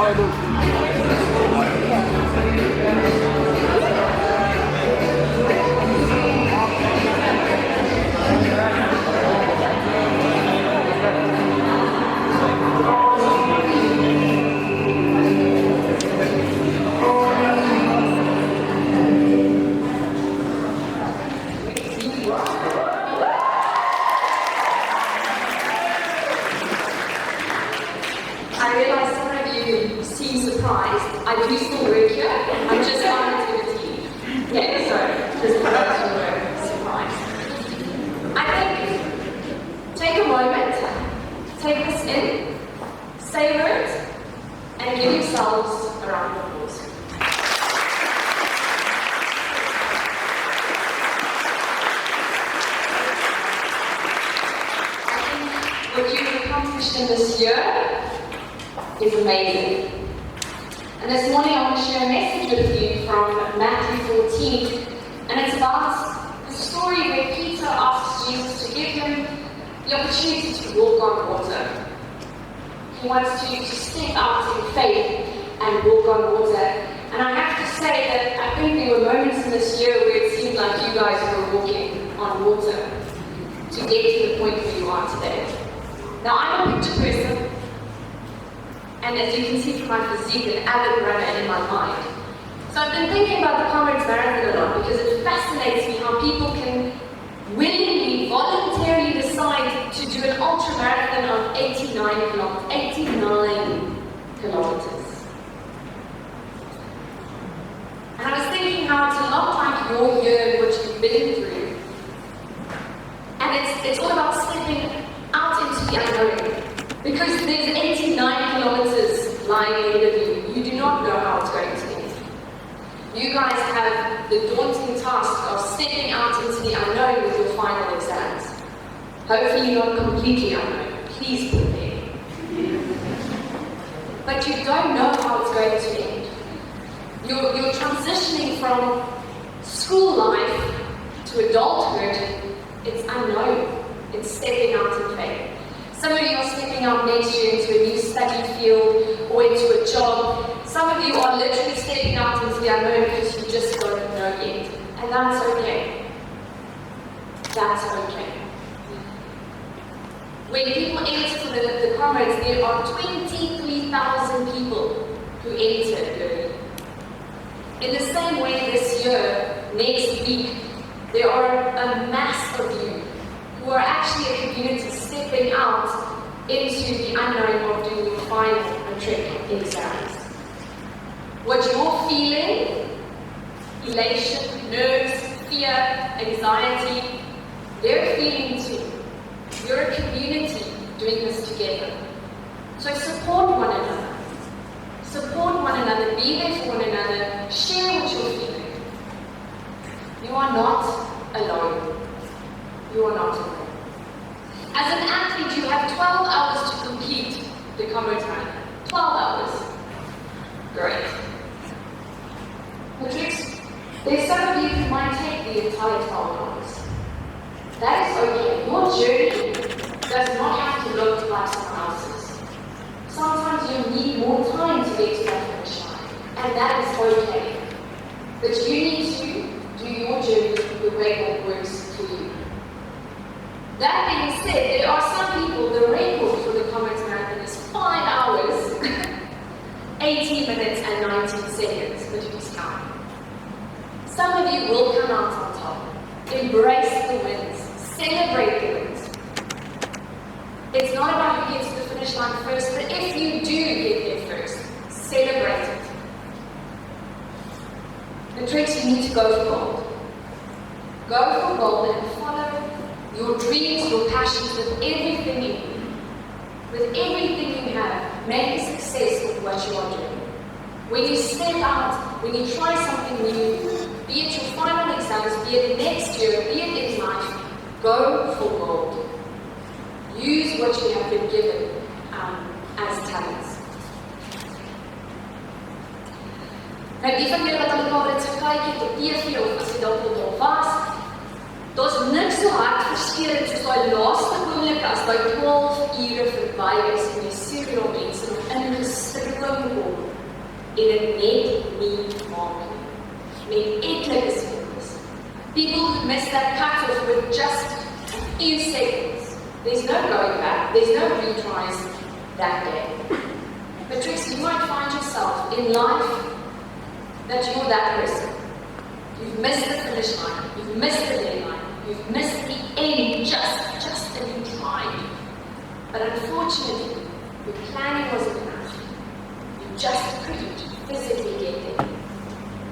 I realize some of you seem surprised. I do still work here. I'm just on activity. Yeah, so just because you were surprised. I think take a moment, take this in, savor it, and give yourselves a round of applause. I think what you've accomplished in this year is amazing. And this morning I want to share a message with you from Matric 14, and it's about the story where Peter asks Jesus to give him the opportunity to walk on water. He wants to step out in faith and walk on water. And I have to say that I think there were moments in this year where it seemed like you guys were walking on water to get to the point where you are today. Now I'm a picture person, and as you can see from my physique, an avid runner in my mind. So I've been thinking about the Comrades Marathon a lot because it fascinates me how people can willingly, voluntarily decide to do an ultra marathon of 89 kilometers. And I was thinking how it's a lot like your year and what you've been through. And it's all about stepping out into the unknown. Because there's 89 kilometers lying ahead of you. You do not know how it's going to end. You guys have the daunting task of stepping out into the unknown with your final exams. Hopefully not completely unknown. Please prepare. But you don't know how it's going to end. You're transitioning from school life to adulthood. It's unknown. It's stepping out in faith. Some of you are stepping out next year into a new study field or into a job. Some of you are literally stepping out into the unknown because you just don't know yet. And that's okay. That's okay. When people enter for the Comrades, there are 23,000 people who entered early. In the same way this year, next week, there are a mass of you who are actually a community stepping out into the unknown of doing your final Matric exams. What you're feeling, elation, nerves, fear, anxiety, they're feeling too. You're a community doing this together. So support one another. Support one another, be there for one another, share what you're feeling. You are not alone. You are not alone. As an athlete, you have 12 hours to complete the Comrades Marathon. 12 hours. Great. Matric, there's some of you who might take the entire 12 hours. That is okay. Your journey does not have to look like someone else's. Sometimes you need more time to get to that finish line, and that is okay. But you need to do your journey the way that works for you. That being said, there are some people, the record for the Comrades Marathon is 5 hours, 18 minutes and 19 seconds, but who's counting? Some of you will come out on top. Embrace the wins. Celebrate the wins. It's not about who gets to the finish line first, but if you do get there first, celebrate it. The tricks you need to go for gold. Go for gold and follow your dreams, your passions with everything in you. With everything you have, make a success with what you are doing. When you step out, when you try something new, be it your final exams, be it next year, be it in life, go for gold. Use what you have been given as talents. Nou, die van julle wat al mekaar dit gekyk het op TV of as jy dalk nog was, daar's niks so hartverskeurend soos daai laaste oomblik as daai 12 ure verby is en jy sien hoe mense nog ingestroom word in 'n net nie maak nie. Met etlike seconds. People who miss that cutoff with just a few seconds. There's no going back, there's no retries that day. Matric, you might find yourself in life that you're that person. You've missed the finish line, you've missed the deadline, you've missed the end, just and you tried. But unfortunately, your planning wasn't enough. You just couldn't physically get there.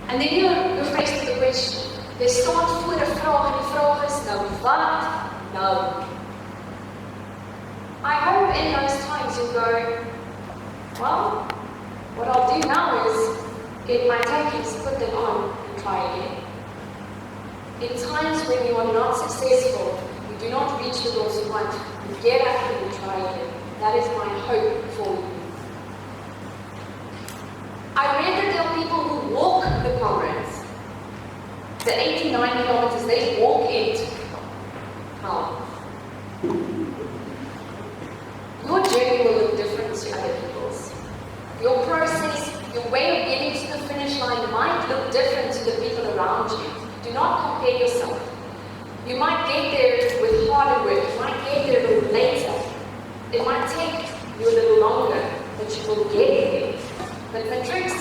And then you're faced with the question. Jy staan voor 'n vraag en die vraag is nou wat nou? I hope in those times you go, well, what I'll do now is get my tactics, put them on, and try again. In times when you are not successful, you do not reach the goals you want, you get up and you try again. That is my hope for you. I read that there are people who walk the comrades. The 89 kilometers, they walk it. How? Your journey will look different to other people's. Your process, your way of getting to the finish line might look different to the people around you. Do not compare yourself. You might get there with harder work, you might get there a little later. It might take you a little longer, but you will get there. But Matric,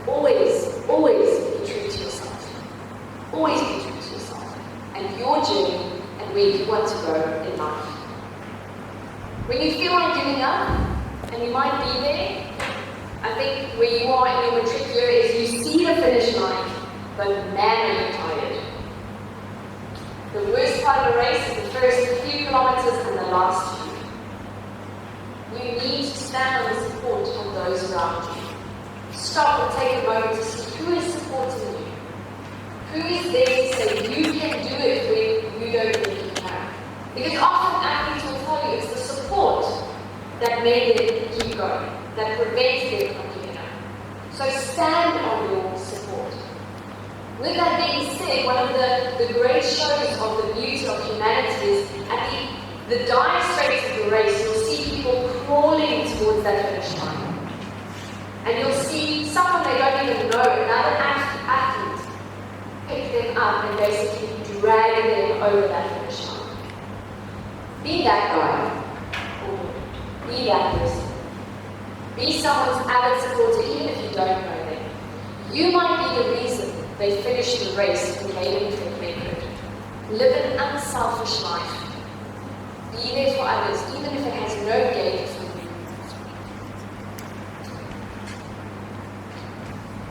always be true to yourself. Always be true to yourself and your journey and where you want to go in life. When you feel like giving up, and you might be there, I think where you are in your Matric year is you see the finish line, but man, are you tired. The worst part of the race is the first few kilometers and the last few. You need to stand on the support of those around you. Stop and take a moment to see who is supporting you. Who is there to say you can do it when you don't think you can? Because often athletes will tell you it's the support that made them keep going, that prevents them from giving up. So stand on your support. With that being said, one of the great shows of the beauty of humanity is at the dire straits of the race, you'll see people crawling towards that finish line. And you'll see someone they don't even know, another athlete, pick them up and basically drag them over that finish line. Be that guy, or be that person. Be someone's avid supporter, even if you don't know them. You might be the reason they finished the race and made it to a record. Live an unselfish life. Be there for others, even if it has no gain for you.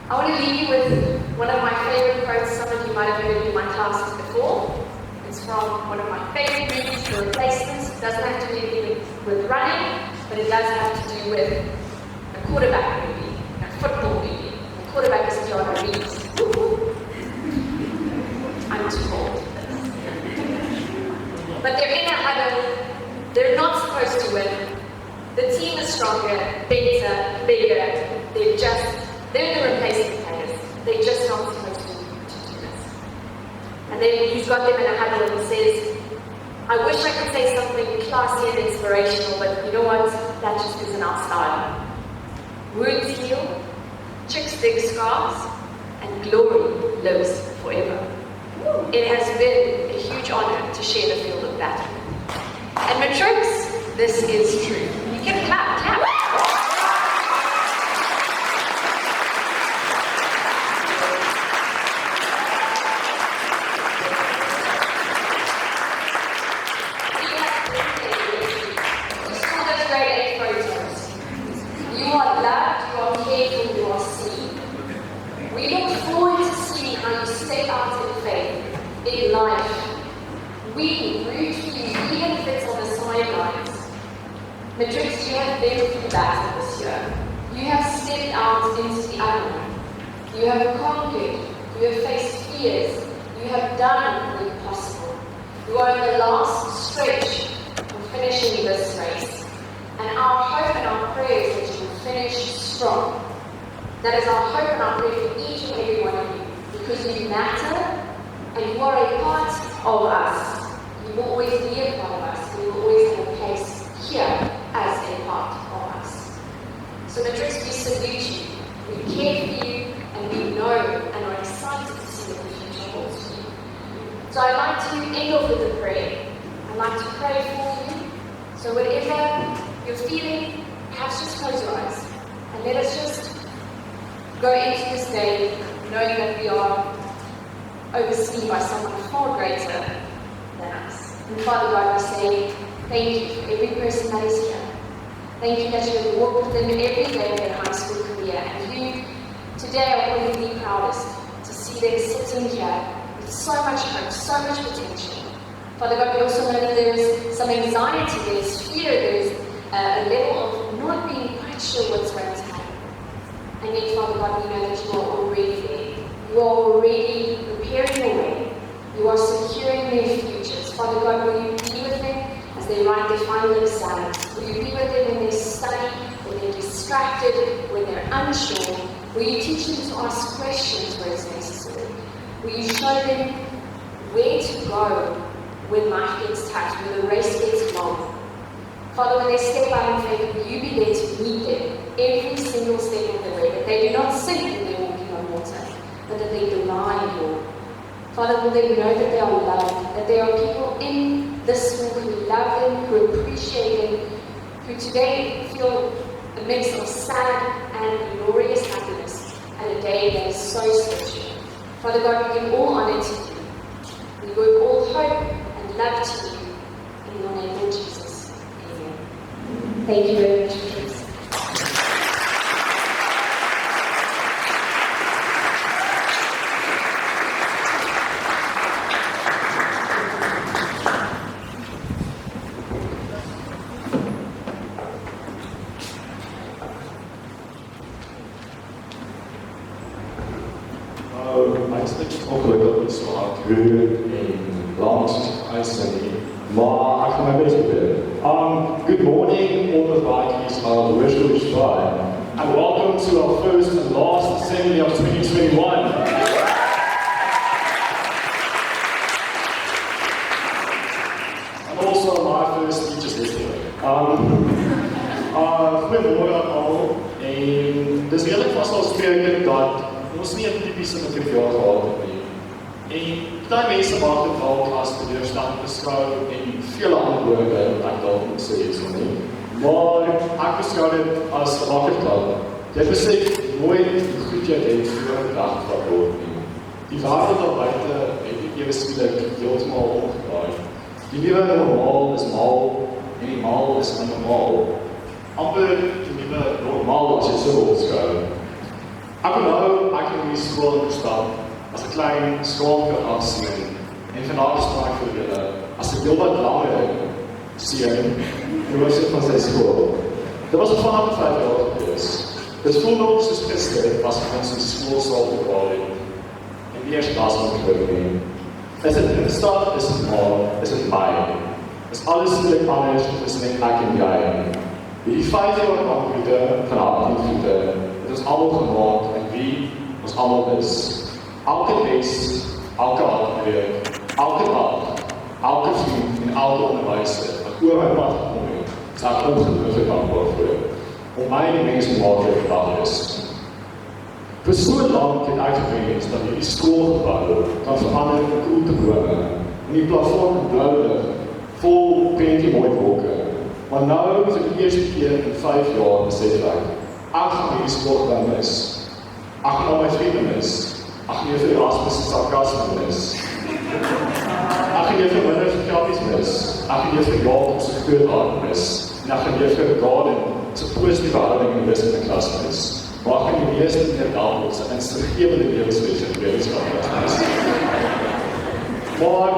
I want to leave you with one of my favorite quotes. Some of you might have heard it in my classes before. It's from one of my favorite movies, The Replacements. It doesn't have to do anything with running, but it does have to do with a quarterback movie, a football movie. The quarterback is John Reeves. I'm too old. But they're in a huddle. They're not supposed to win. The team is stronger, better, bigger. They're the replacement players. They're just not supposed to do this. And then he's got them in a huddle and he says, I wish I could say something classy and inspirational, but you know what? That just isn't our style. Wounds heal, chicks dig scars, and glory lives forever. It has been a huge honor to share the field of battle. And Matric, this is true. You can clap. In life, we root for you, even if it's on the sidelines. Matric, you have been through battle this year. You have stepped out into the unknown. You have conquered. You have faced fears. You have done the impossible. You are in the last stretch of finishing this race. And our hope and our prayer is that you will finish strong. That is our hope and our prayer for each and every one of you. Because you matter. And you are a part of us. You will always be a part of us. And you will always have a place here as a part of us. So Matric, we salute you. We care for So I'd like to end off with a prayer. I'd like to pray for you. So whatever you're feeling, perhaps just close your eyes. And let us just go into this day knowing that we are overseen by someone far greater than us. And Father God, we say thank you for every person that is here. Thank you that you have walked with them every day of their high school career. And you today are probably the proudest to see them sitting here with so much hope, so much potential. Father God, we also know that there is some anxiety, there is fear, there is a level of not being quite sure what's going to happen. And yet, Father God, we know that you are already there. You are already preparing the way. You are securing their futures. Father God, will you be with them as they write their final exams? Will you be with them when they study, when they're distracted, when they're unsure? Will you teach them to ask questions where it's necessary? Will you show them where to go when life gets tough, when the race gets long? Father, when they step out in faith, will you be there to meet them every single step of the way, that they do not sink when they're walking on water, but that they glide, Lord. Father, will they know that they are loved, that there are people in this school who love them, who appreciate them, who today feel a mix of sad and glorious happiness, and a day that is so special. Father God, we give all honor to you. We give all hope and love to you. In your name, Lord Jesus. Amen. Thank you very much, friends. Good morning, all the Vikings of the Westwood Tribe, and welcome to our first and last assembly of 2021. And also my first teacher's yesterday. Goeiemôre aan almal. En dis eerlik vas ons spreek dat ons nie 'n tipiese matriekjaar gehad het nie. En baie mense maak dit dalk as teleurstelling beskou en vele ander woorde wat ek dalk moet sê hierso nie. Maar ek beskou dit as 'n wakkerklap. Jy besef nooit hoe goed jy het voor 'n dag wat word nie. Die wêreld daar buite het nie ewe skielik heeltemal omgedraai. Die nuwe normaal is mal en die mal is anormaal. Amper die nuwe normaal as jy so wil beskou. Ek het in die skool gestap as 'n klein skaapie afsien en vandag staan ek vir julle as 'n heel wat langer sien die worship van sy skool. Dit was 'n vanaf 5 jaar gewees. Dit voel nog soos gister as ek ons in skoolsaal gepraat het en die eerste klas van die is dit Dinsdag, is dit Maandag, is dit Mei. Is alles skielik anders tussen ek en jy. Die 5 jaar aanbiede van aanbiede het ons almal gemaak en wie ons almal is. Elke les, elke handwerk, elke dag, elke vriend en elke onderwyser wat oor my pad gekom het, sal ek ongelooflik dankbaar voor. Om my die mens maak vandag is. Vir so lank het ek gewens dat hierdie skoolgebou kan verander in koeltebome en die plafon in blou lig, vol prentjie mooi wolke. Maar nou vir die eerste keer in 5 jaar besef ek gaan hierdie skoolgebou mis. Ek gaan my vriende mis. Ek gaan juffrou Erasmus se sarkasme mis. Ek gaan juffrou Winner se grappies mis. Ek gaan juffrou Jacob se groot hart mis. En ek gaan juffrou Garden se positiewe houding in die wiskunde klas mis. Maar ek gaan die meeste meneer Dalton se instrugerende lewenswese in wetenskap mis. Maar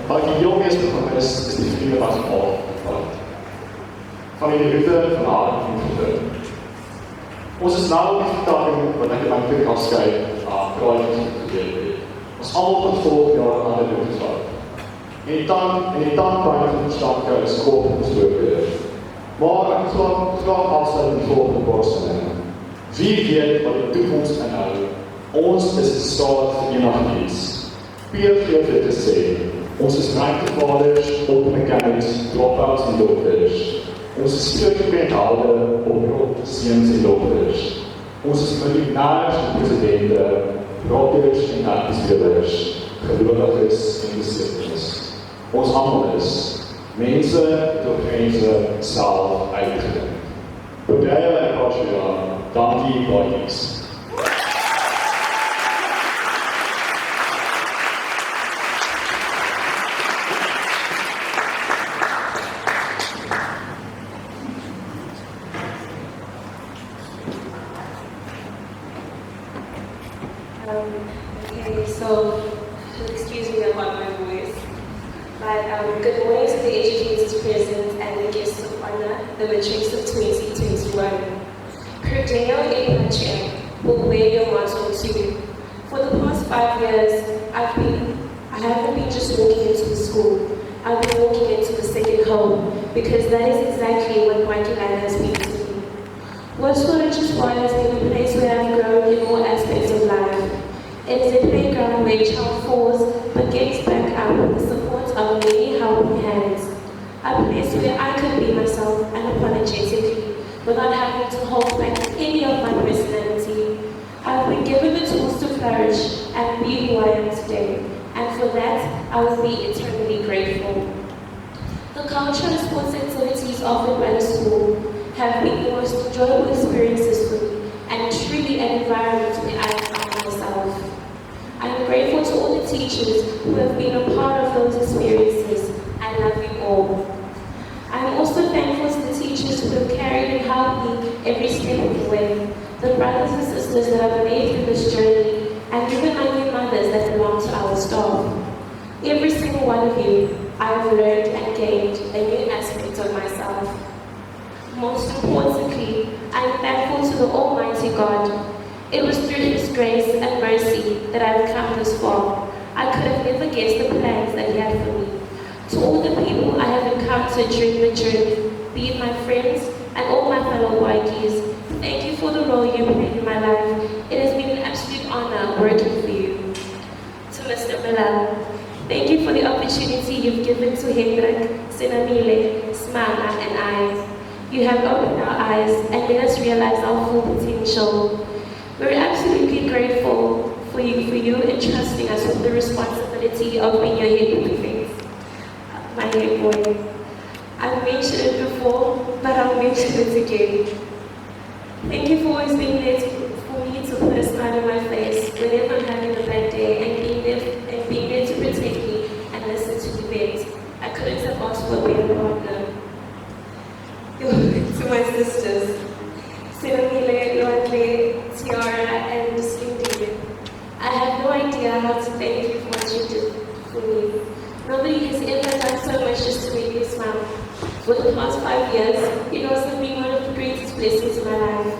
wat ek die heel meeste van is die vriende wat gemaak het. Van die route van haar en vriende. Ons is nou op die vertaling wat ek in my plek afskryf project gedeeld het. Ons allemaal van volgend jaar aan de route vat. En die tandpijn van die stadke is groot besproken. Maar ek graag afsluit in die volgende borstene. Wie weet wat die toekomst inhou? Ons is in staat vir enig iets. Peer geef dit te sê. Ons is ruimtevaders, opmechanics, dropouts en dokters. Ons is skrifpenhelde, oproep, seuns en dokters. Ons is miljonairs en presidente, rockers en artiespelers. gelowiges en besetenis. Ons almal is mense wat op grense self uitgedink. Bedrywe en Australia, dankie baie. Okay, so excuse me about my voice, but good morning to the educators present and the guests of honor, the Matrics of 2021. Per Deo in Matric will wear your motto too. For the past 5 years, I haven't been just walking into the school, I've been walking into the second home, because that is exactly what Waikilana has been to me. What's College Squad has been a place where I've grown in all aspects of life. It is a playground where a child falls but gets back up with the support of many helping hands. A place where I could be myself unapologetically without having to hold back any of my personality. I've been given the tools to flourish and be who I am today, and for that I will be eternally grateful. The culture and sports activities offered by the school have been the most enjoyable experiences for me, and truly an environment where I found myself. I am grateful to all the teachers who have been a part of those experiences. I love you all. I am also thankful to the teachers who have carried and helped me every step of the way, the brothers and sisters that I've made through this journey, and even my new mothers that belong to our staff. Every single one of you, I have learned and gained a new aspect of myself. Most importantly, I am thankful to the Almighty God. It was through His grace and mercy that I have come this far. I could have never guessed the plans that He had for me. To all the people I have encountered during the journey, be it my friends and all my fellow Waikis, thank you for the role you played in my life. It has been an absolute honor working for you. To Mr. Miller, thank you for the opportunity you've given to Hendrik, Sinamile, Smana, and I. You have opened our eyes and made us realize our full potential. We're absolutely grateful for you entrusting us with the responsibility of being your head prefect, my head boy. I've mentioned it before, but I'll mention it again. Thank you for always being there for me to put a smile on my face whenever I'm having a bad day, and being there to protect me and listen to me beg. I couldn't have asked for a better partner. To my sisters, Sinamile, Luanle, Tiara, and Cindy, I have no idea how to thank you for what you did for me. Nobody has ever done so much just to make me smile. For the past 5 years, it has been one of the greatest blessings in my life.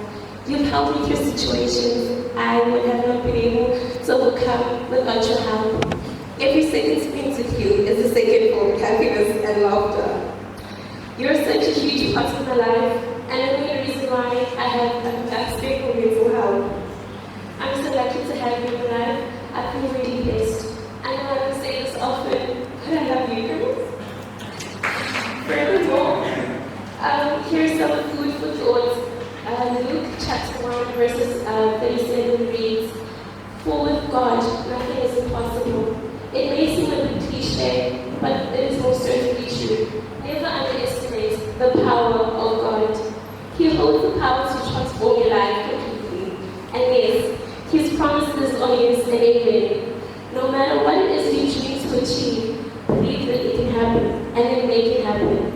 You've helped me through situations I would have not been able to overcome without your help. Every second spent with you is a second full of happiness and laughter. You're such a huge part of my life, and the main reason why I have aspect for mental health. I'm so lucky to have you in my life. I feel really blessed. I know I don't say this often, but I love you girls. Furthermore, here's some food for thought. Luke chapter 1 verses 37 reads, "For with God nothing is impossible." It may seem a bit cliche, but it is most certainly true. Never underestimate the power of God. He holds the power to transform your life completely. And yes, His promises are yes and amen. No matter what it is you dream to achieve, believe that it can happen, and then make it happen.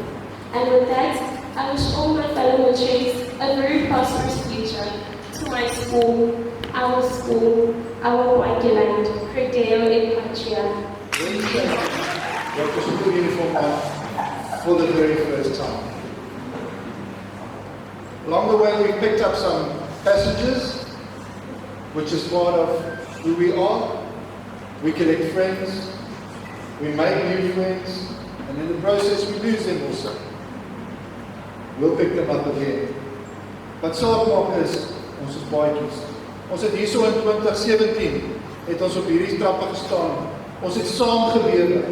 And with that, I wish all my fellow Matrics a very prosperous future. To my school, our Waikeland, per Deo in Patria. Dr. School uniform on for the very first time. Along the way, we picked up some passages, which is part of who we are. We collect friends, we make new friends, and in the process, we lose them also. We'll pick them up again. Wat saak maak is, ons is baadjies. Ons het hierso in 2017, het ons op hierdie trappe gestaan. Ons het saam gelewe.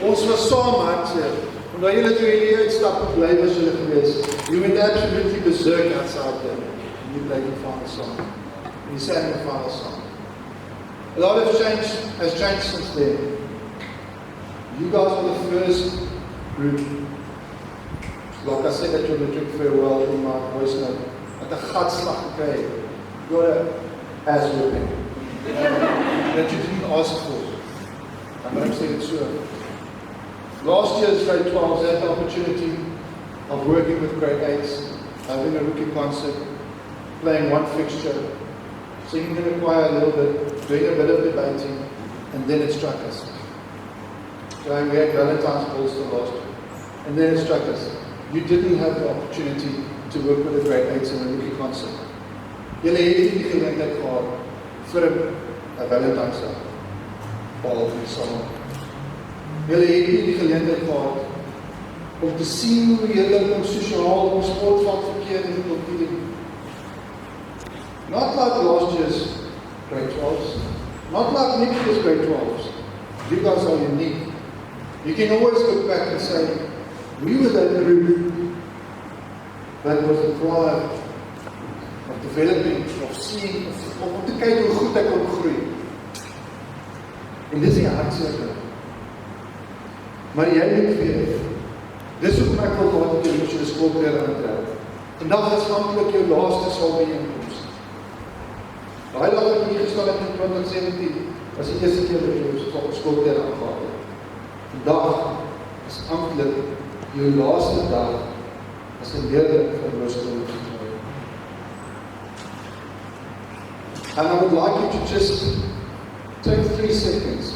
Ons was saam hartseer. Omdat julle toe hierdie uitstap bly was julle gewees. You went absolutely berserk outside there. En jy bly die vader saam. En die sê my vader saam. A lot has changed since then. You guys were the first group, like I said at your matric farewell in my voice note, at the gatslag gekry. You got an ass whipping that you didn't ask for. I'm going to say it so. Last year's grade 12s had the opportunity of working with grade 8s, having a rookie concert, playing one fixture, singing in the choir a little bit, doing a bit of debating, and then it struck us. So we had Valentine's balls the last year, and then it struck us. You didn't have the opportunity to work with the grade 8s in a rookie concert. Julle het nie die geleentheid gehad vir 'n Valentine's bal in saam. Julle het nie die geleentheid gehad om te sien hoe julle op sosiaal op sportveld verkeer en kultuur. Not like last year's grade 12s, not like next year's grade 12s. You guys are unique. You can always look back and say, we were that group that was deprived of developing, of seeing, om te kyk hoe goed ek kon groei. En dis die hartseer. Maar jy moet weet, dis hoe ek wil gehad het jy moet jy skoolklere aantrek. Vandag is amptelik jou laaste salbijeenkomst. Daai dag het jy gestaan het in 2017, was die eerste keer dat jy skoolklere aangehad het. Vandag is amptelik jou laaste dag as 'n leerling van Hoërskool. And I would like you to just take 3 seconds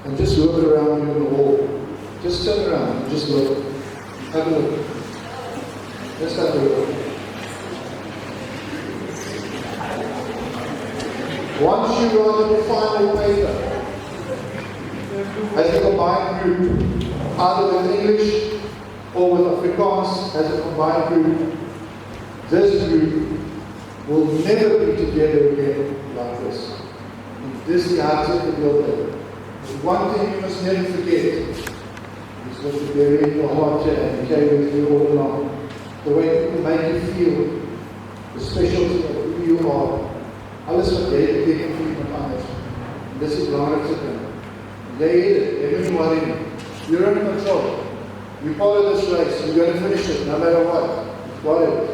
and just look around you in the hall. Just turn around and just look. Have a look. Let's have a look. Once you write your final paper, as a combined group, either with English or with Afrikaans as a combined group, this group will never be together again like this. And this is how to build it. There's one thing you must never forget. It's what you bury in your heart and carry with you all along. The way people make you feel, the specialty of who you are. Alles wat jy beteken vir iemand anders. En dis die belangrikste ding. Jy het dit, jy moet nie worry nie. You're in control. You follow this race, you're going to finish it, no matter what. Whatever.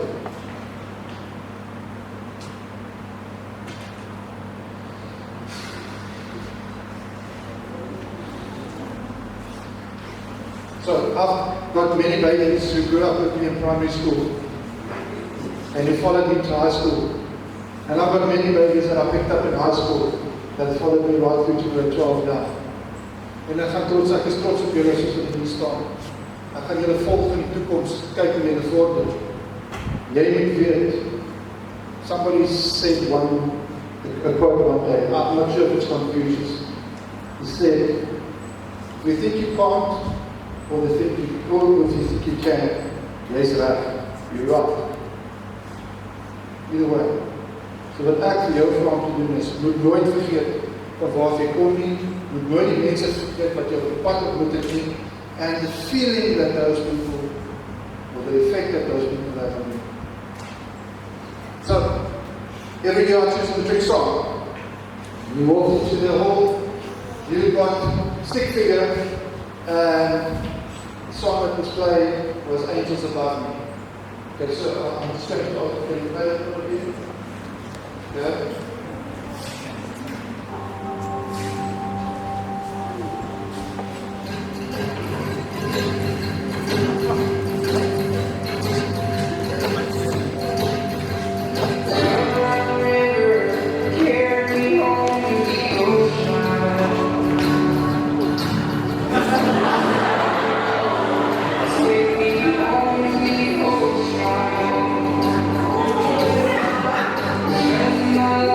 So, I've got many babies who grew up with me in primary school, and who followed me to high school. And I've got many babies that I picked up in high school that followed me right through to grade 12 now. En ek is trots op julle soos wat hier staan. Ek gaan julle volg in die toekoms, kyk hoe julle vorder. Jy moet weet, somebody said a quote one day, I'm not sure if it's Confucius. He said, if you think you can't, or if you think you can, jy's reg, you're right. Either way. So wat ek vir jou vra om te doen is, moet nooit vergeet van waar jy kom nie, moet nooit die mense vergeet wat jy op die pad ontmoet het nie, and the feeling that those people, or the effect that those people have on you. So, every year I choose the trick song. You walk into the hall, you've got stick figure, and the song that was played was Angels Above Me. Okay, so I'm just going to play it for you. Yeah. My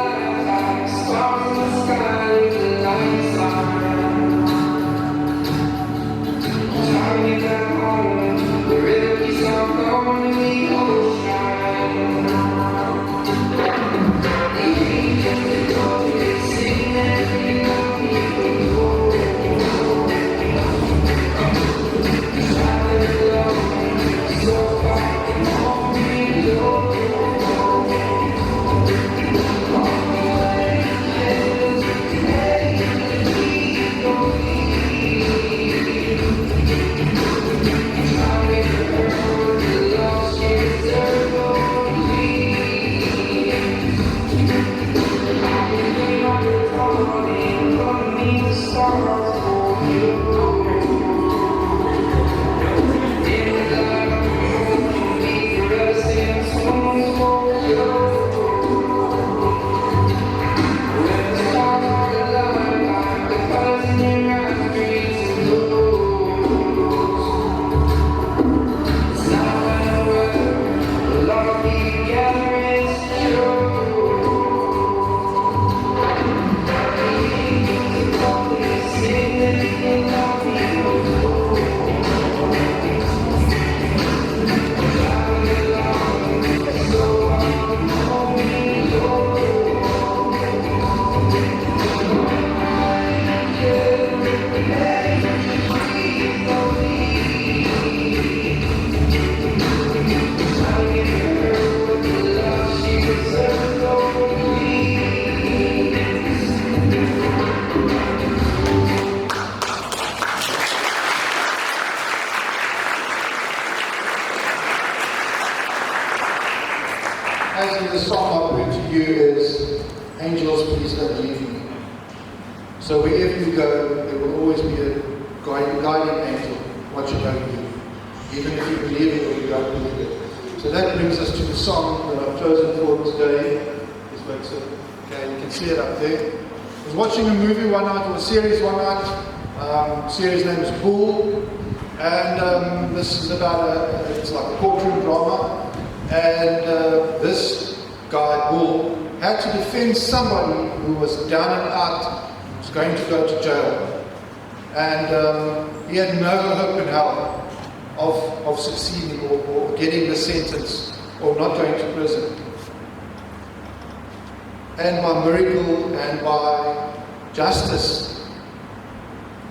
As in the song I put to you is, angels, please don't leave me. So wherever you go, there will always be a guiding angel watching over you, even if you believe it or you don't believe it. So that brings us to the song that I've chosen for today. Okay, you can see it up there. I was watching a movie one night, or a series one night. Series name is Bull, and this is about it's like a courtroom drama. And this guy, Bull, had to defend somebody who was down and out, was going to go to jail. And he had no hope in hell of succeeding or getting the sentence or not going to prison. And by miracle and by justice,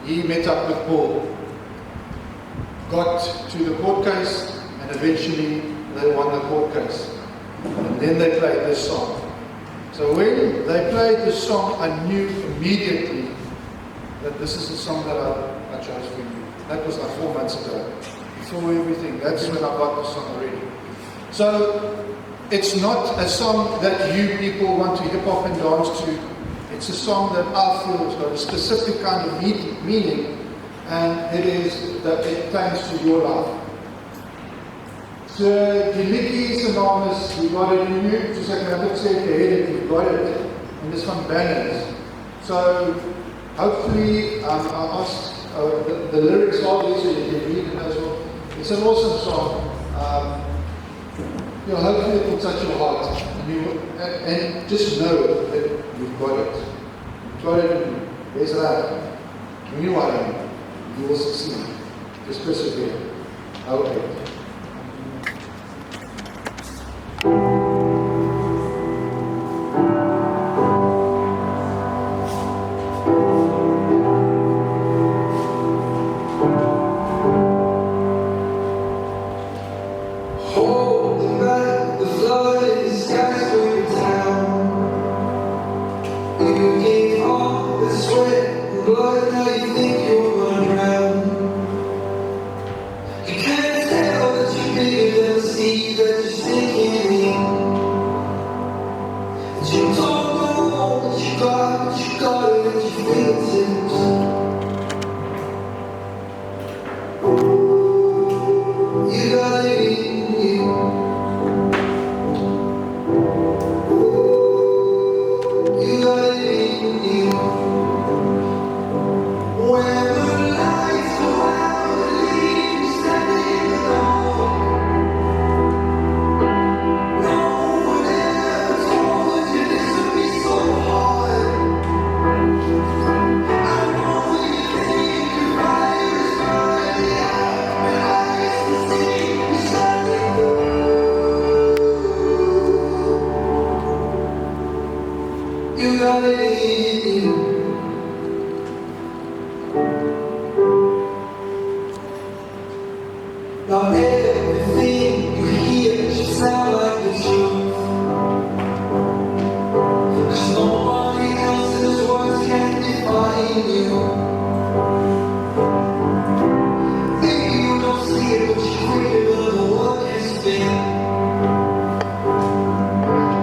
he met up with Bull, got to the court case, and eventually they won the court case. And then they played this song. So when they played this song, I knew immediately that this is the song that I chose for you. That was like 4 months ago. Before everything, that's when I got the song already. So it's not a song that you people want to hip hop and dance to. It's a song that I feel has got a specific kind of meaning, and it is that it pertains to your life. So, die liedjie se naam is, we got it in you, soos ek net sê, we got it, and this van Banners. So, hopefully, I asked, the lyrics are there so you can read it as well. It's an awesome song. Hopefully it will touch your heart, and just know that you've got it. You've got it in you. There's that. When you are in, you will succeed. Just persevere. Okay.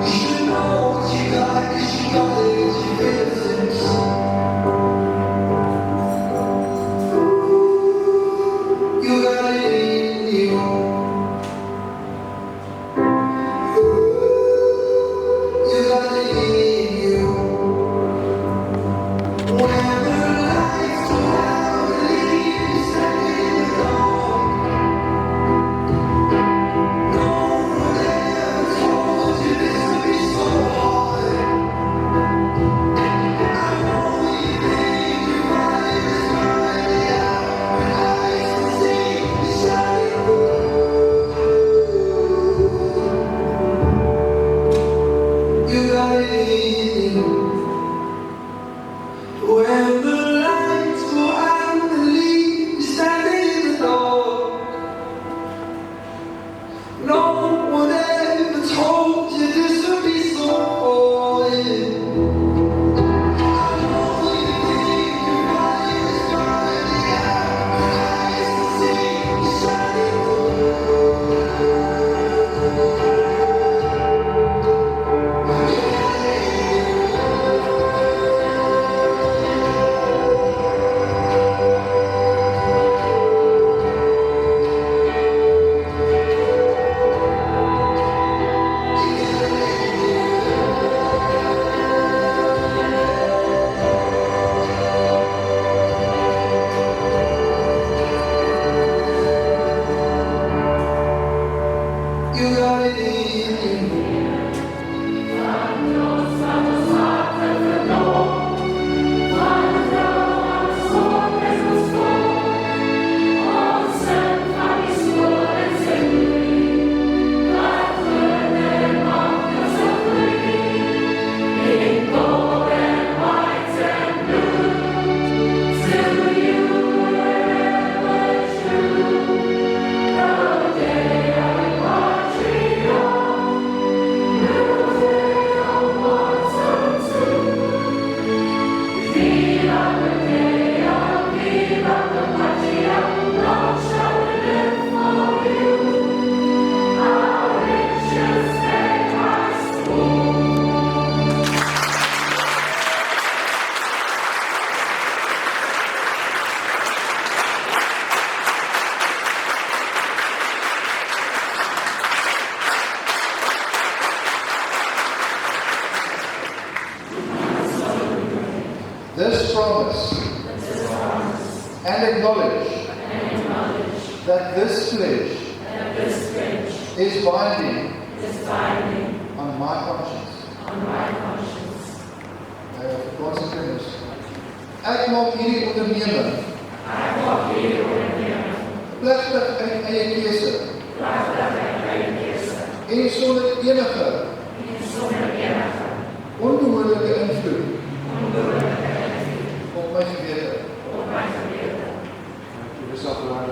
You should know what you got, 'cause you got it, you feel it. promise and acknowledge that this pledge is binding on my conscience. Consequences. Ek maak hierdie onderneming. Plegtig uit eie keuse. En sonder enige onbehoorlike invloed op my gewete. Dis afgelaat.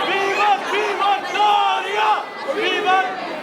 Viva, viva, gloria! Viva!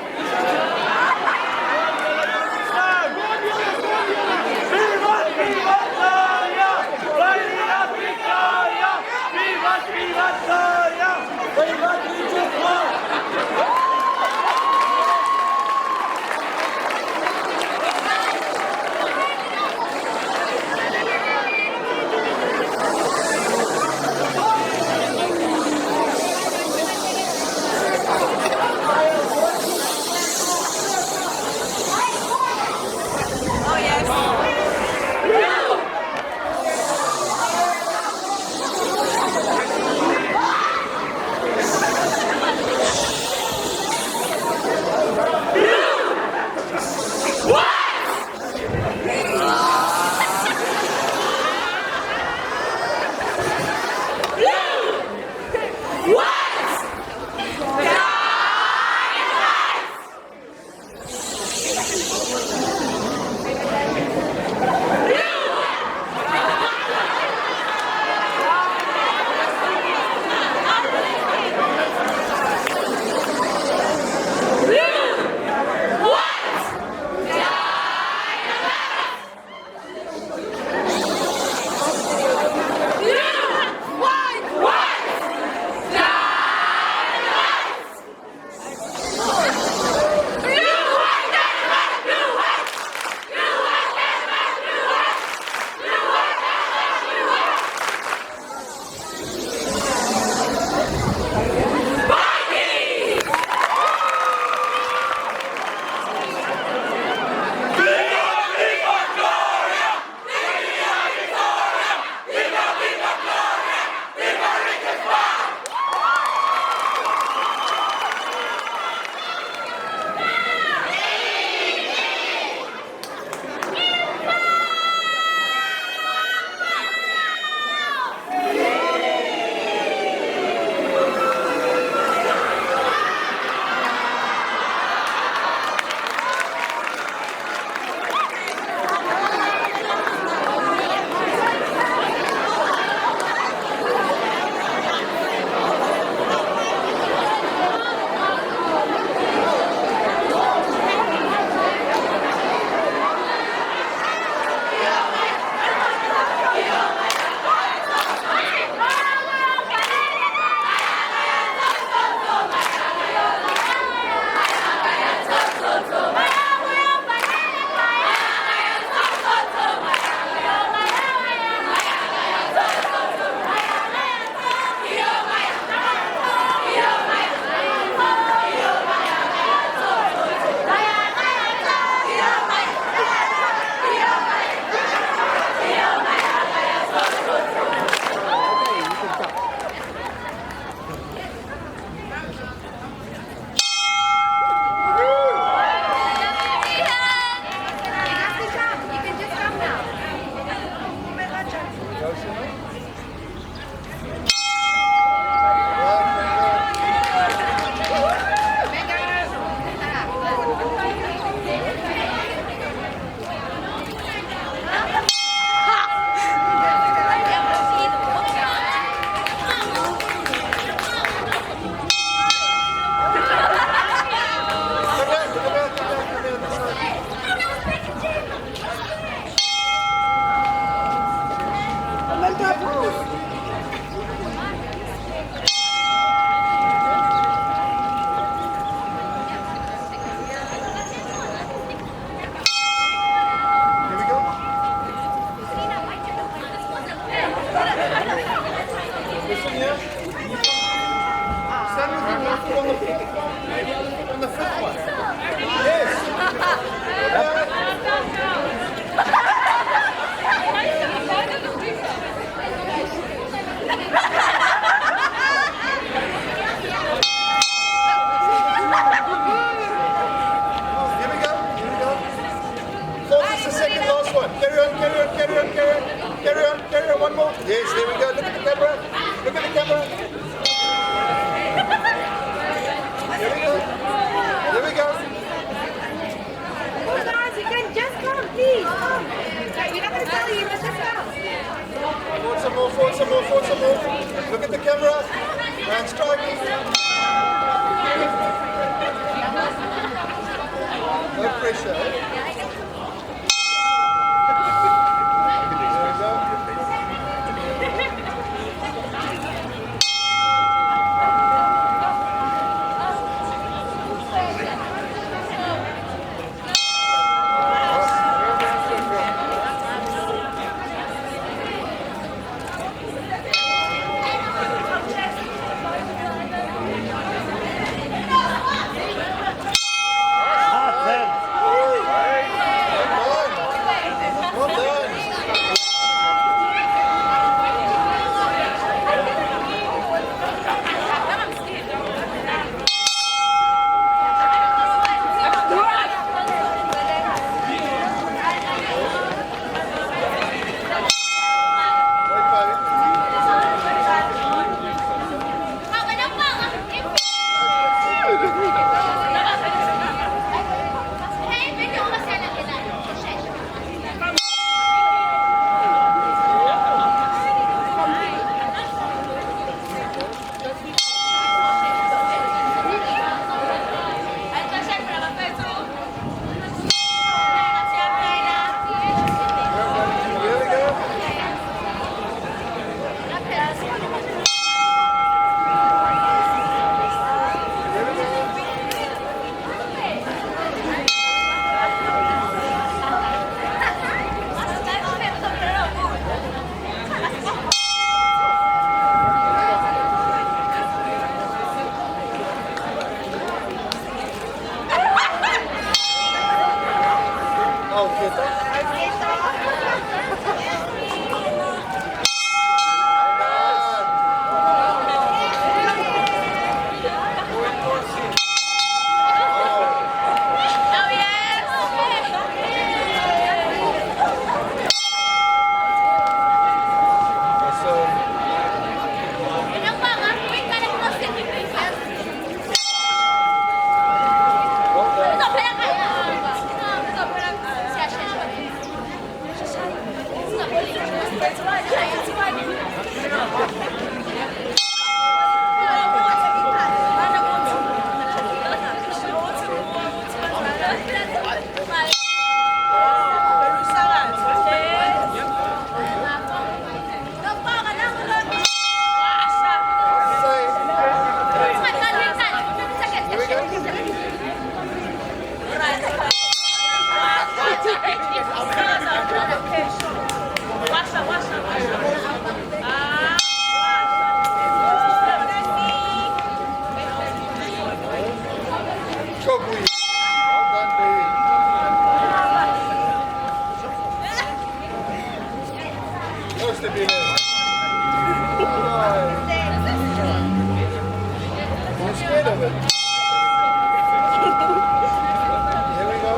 go, Bowie. Well done, Bowie. Go, Stabile. I'm scared of it. Here we go.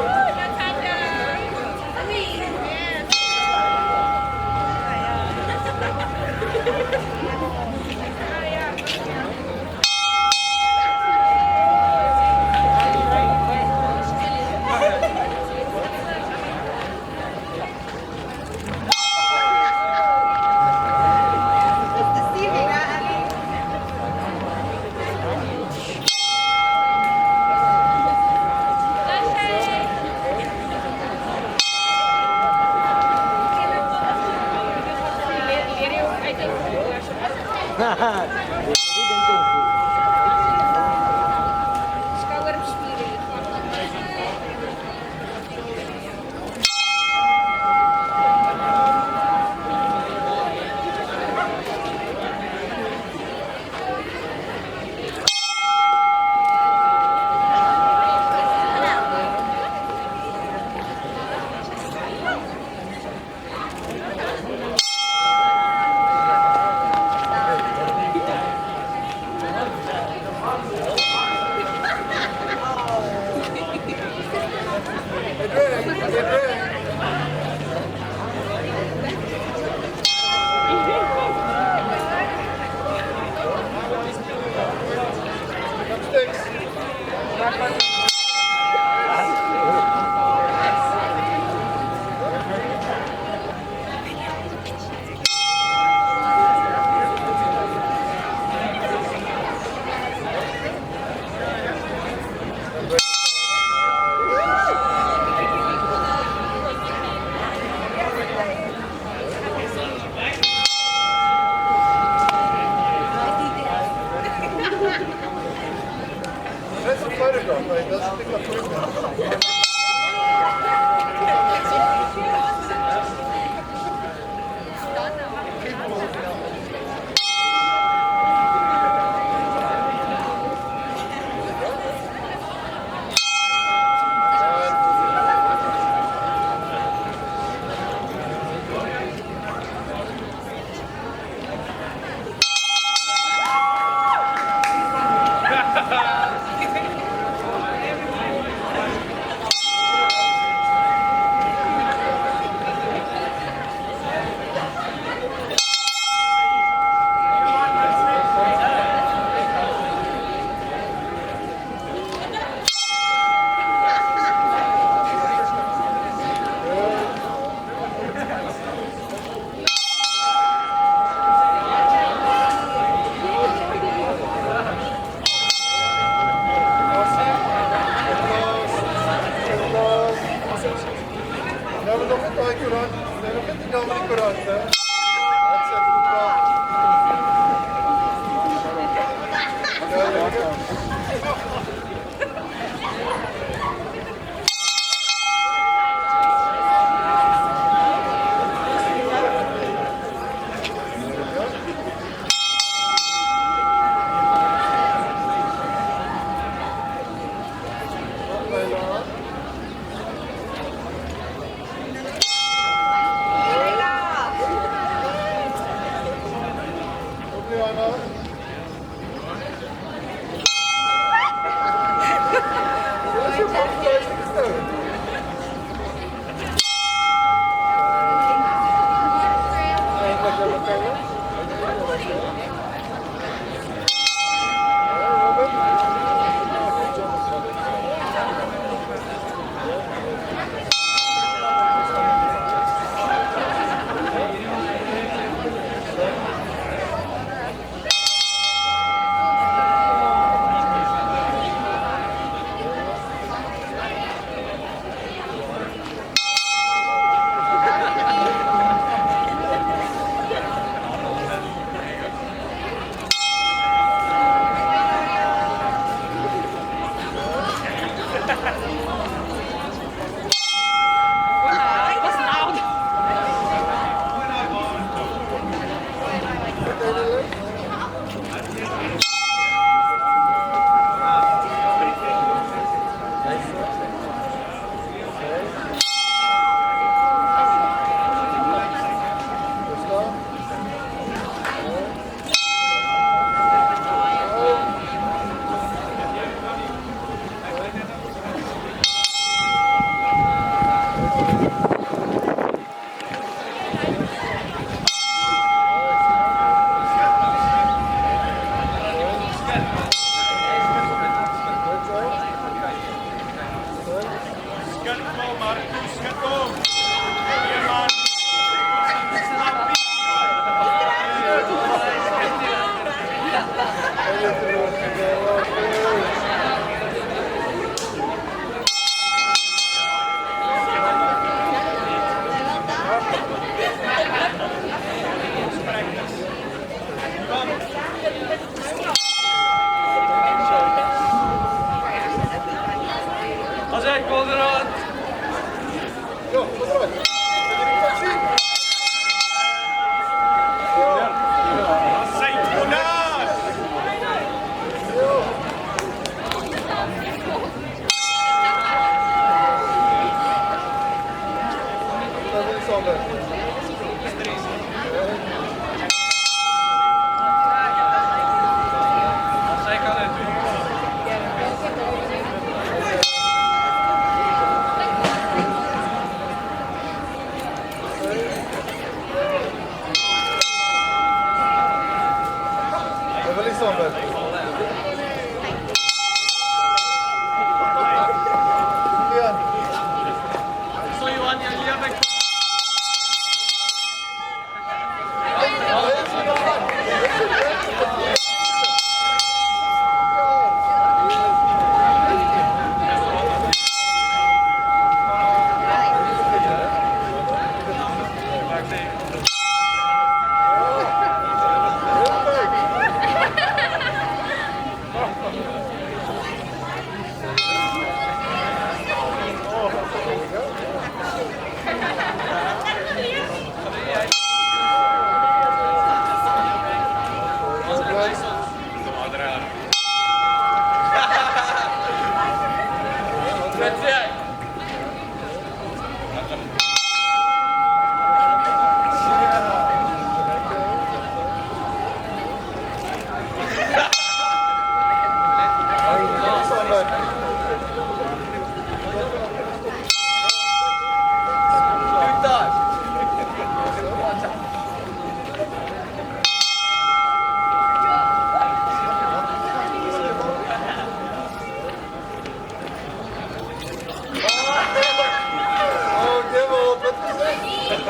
That's a photograph, right? Doesn't think I'm putting that.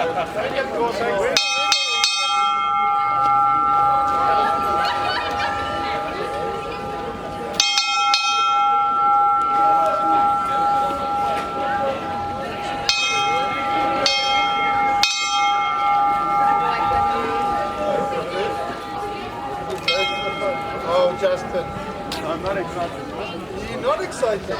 Oh, Justin. I'm not excited. You're not excited?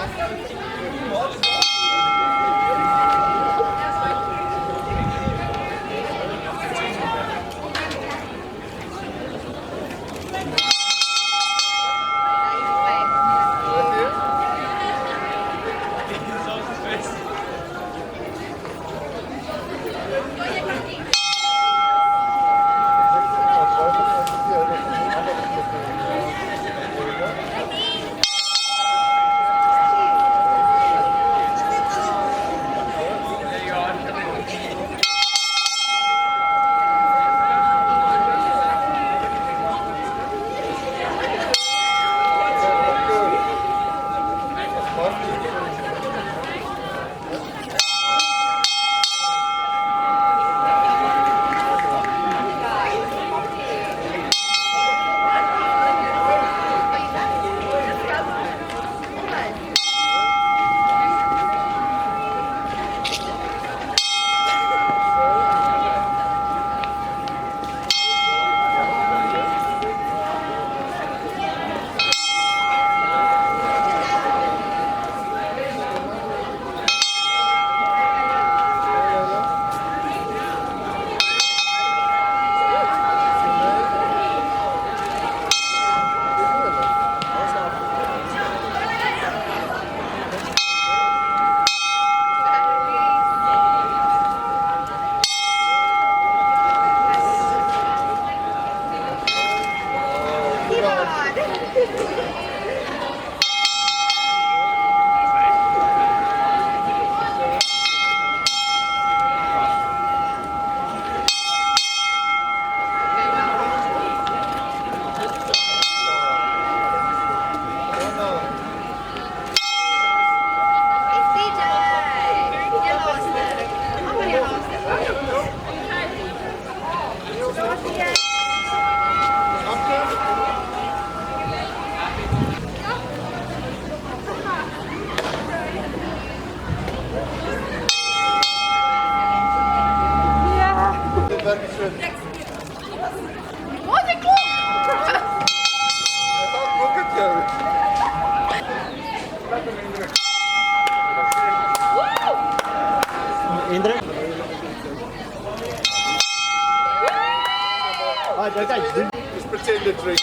Just pretend it's ringing.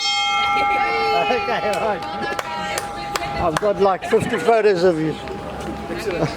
Okay, alright. I've got like 50 photos of you. Excellent.